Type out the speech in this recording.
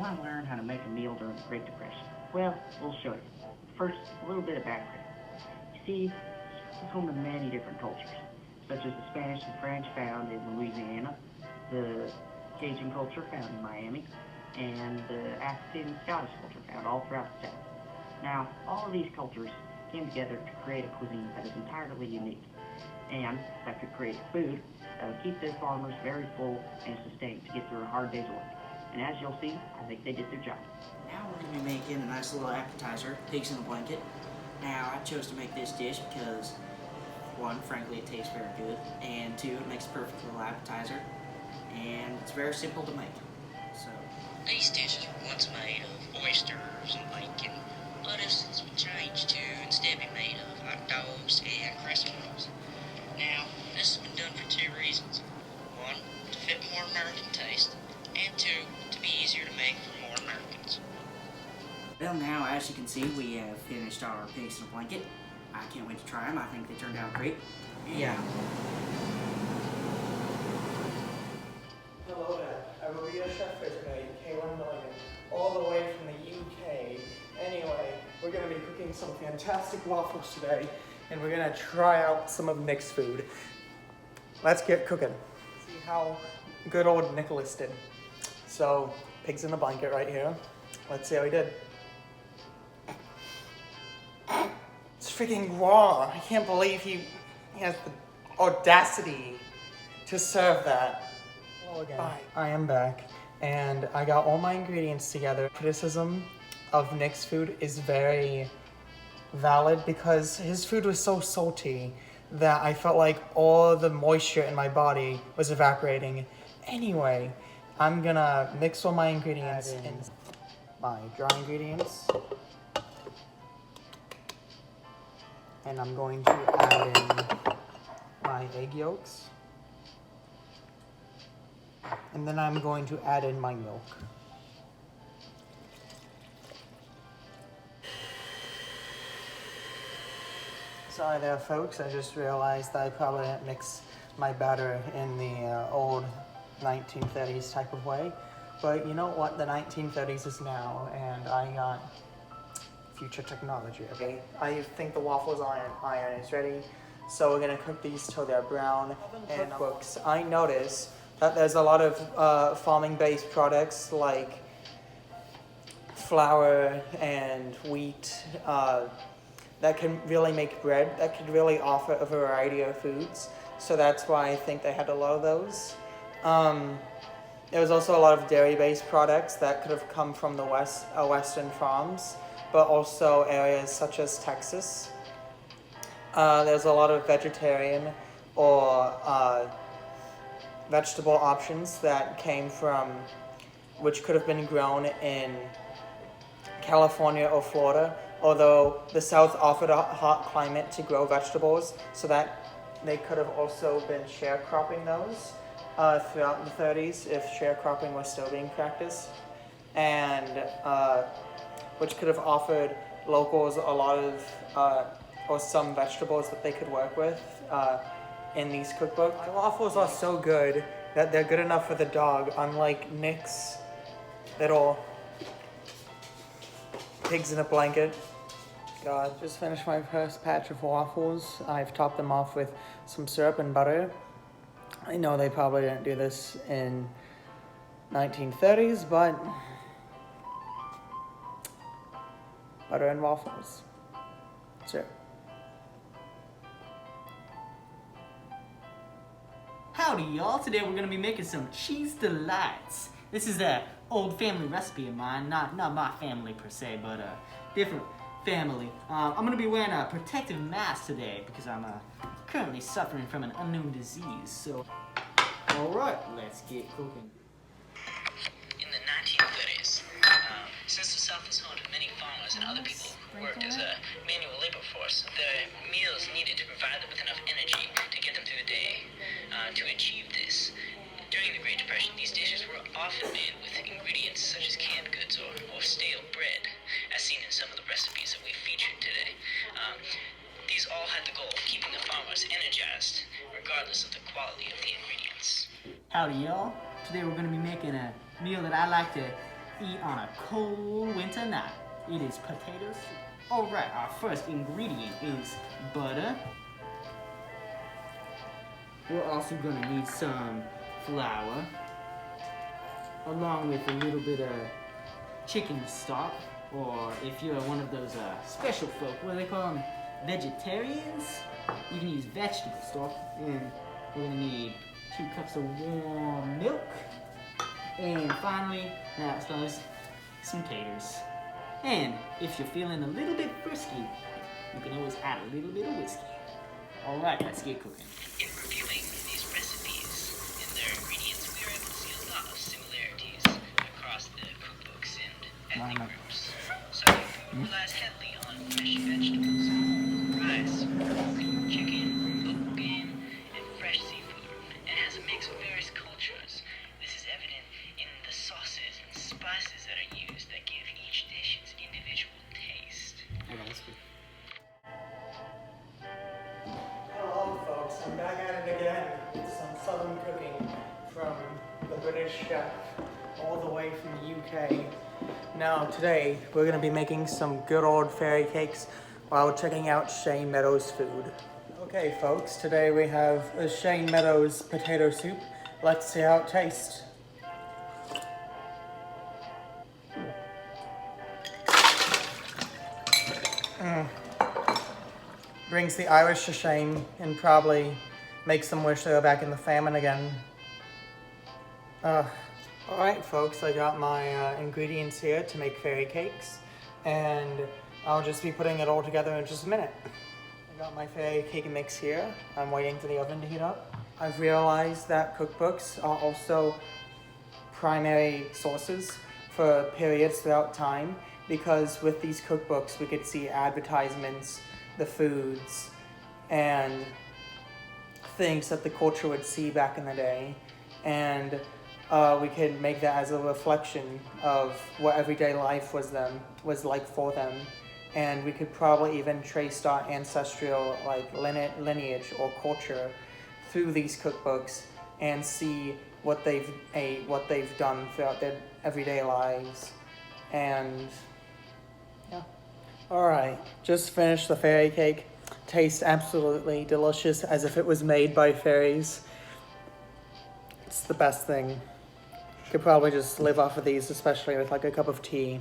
want to learn how to make a meal during the Great Depression? Well, we'll show you. First, a little bit of background. You see, it's home to many different cultures, such as the Spanish and French found in Louisiana, the Cajun culture found in Miami, and the African and Scottish culture found all throughout the South. Now, all of these cultures came together to create a cuisine that is entirely unique, and that could create food that would keep their farmers very full and sustained to get through a hard day's work. And as you'll see, I think they did their job. Now we're going to be making a nice little appetizer, pigs in a blanket. Now I chose to make this dish because, one, frankly it tastes very good, and two, it makes a perfect little appetizer, and it's very simple to make. So these dishes were once made of oysters and bacon. But it's changed to instead be made of hot dogs and crisp rolls. Now, this has been done for two reasons. One, to fit more American taste, and two, to be easier to make for more Americans. Well, now as you can see, we have finished our pigs in a blanket. I can't wait to try them. I think they turned out great. Yeah. Hello there, I will be your chef for today, K1 Milligan, all the way from the UK. Anyway, we're going to be cooking some fantastic waffles today, and we're going to try out some of Nick's food. Let's get cooking. See how good old Nicholas did. So, pigs in the blanket right here. Let's see how he did. It's freaking raw. I can't believe he has the audacity to serve that. Hello again. Hi, I am back, and I got all my ingredients together. Criticism of Nick's food is very valid because his food was so salty that I felt like all the moisture in my body was evaporating. Anyway, I'm gonna mix all my ingredients in my dry ingredients. And I'm going to add in my egg yolks. And then I'm going to add in my milk. Sorry there, folks. I just realized that I probably didn't mix my batter in the old 1930s type of way. But you know what? The 1930s is now, and I got future technology, okay? I think the waffles iron is ready. So we're gonna cook these till they're brown. And cookbooks, I notice that there's a lot of farming-based products like flour and wheat that can really make bread, that could really offer a variety of foods. So that's why I think they had a lot of those. There was also a lot of dairy-based products that could have come from the western farms, but also areas such as Texas. There's a lot of vegetarian or vegetable options that came from, which could have been grown in California or Florida, although the South offered a hot climate to grow vegetables, so that they could have also been sharecropping those throughout the 30s if sharecropping was still being practiced, and which could have offered locals a lot of or some vegetables that they could work with in these cookbooks. My waffles are so good that they're good enough for the dog, unlike Nick's little pigs in a blanket. God, just finished my first patch of waffles. I've topped them off with some syrup and butter. I know they probably didn't do this in 1930s, but butter and waffles. That's it. Howdy y'all, today we're gonna be making some cheese delights. This is an old family recipe of mine, not my family per se, but a different family. I'm gonna be wearing a protective mask today because I'm currently suffering from an unknown disease, so alright, let's get cooking. In the 1930s, since the South was home to many farmers and other people who worked as a manual labor force, their meals needed to provide them with enough energy to get them through the day. To achieve this, during the Great Depression, these dishes were often made with ingredients such as canned goods or stale bread, as seen in some of the recipes that we featured today. These all had the goal of keeping the farmers energized, regardless of the quality of the ingredients. Howdy y'all, today we're gonna be making a meal that I like to eat on a cold winter night. It is potato soup. Alright, our first ingredient is butter. We're also gonna need some flour, along with a little bit of chicken stock, or if you're one of those special folk, what do they call them, vegetarians, you can use vegetable stock. And we're gonna need 2 cups of warm milk, and finally, now it's those some taters. And if you're feeling a little bit frisky, you can always add a little bit of whiskey. Alright, let's get cooking. In reviewing these recipes and their ingredients, we were able to see a lot of similarities across the cookbooks and ethnic groups. So food relies heavily on fresh vegetables, rice, pork, chicken, local game, and fresh seafood, and has a mix of various cultures. This is evident in the sauces and spices that are used that give each dish its individual taste. Okay, that's good. Hello folks, I'm back at it again with some southern cooking from the British chef all the way from the UK. Now today we're going to be making some good old fairy cakes while checking out Shane Meadows' food. Okay folks, today we have a Shane Meadows potato soup. Let's see how it tastes. Brings the Irish to shame and probably makes them wish they were back in the famine again. Alright folks, I got my ingredients here to make fairy cakes, and I'll just be putting it all together in just a minute. I got my fairy cake mix here. I'm waiting for the oven to heat up. I've realized that cookbooks are also primary sources for periods throughout time, because with these cookbooks we could see advertisements, the foods, and things that the culture would see back in the day, and we could make that as a reflection of what everyday life was like for them, and we could probably even trace our ancestral lineage or culture through these cookbooks and see what they've done throughout their everyday lives. And yeah. Alright, just finished the fairy cake. Tastes absolutely delicious, as if it was made by fairies. It's the best thing. Could probably just live off of these, especially with like a cup of tea.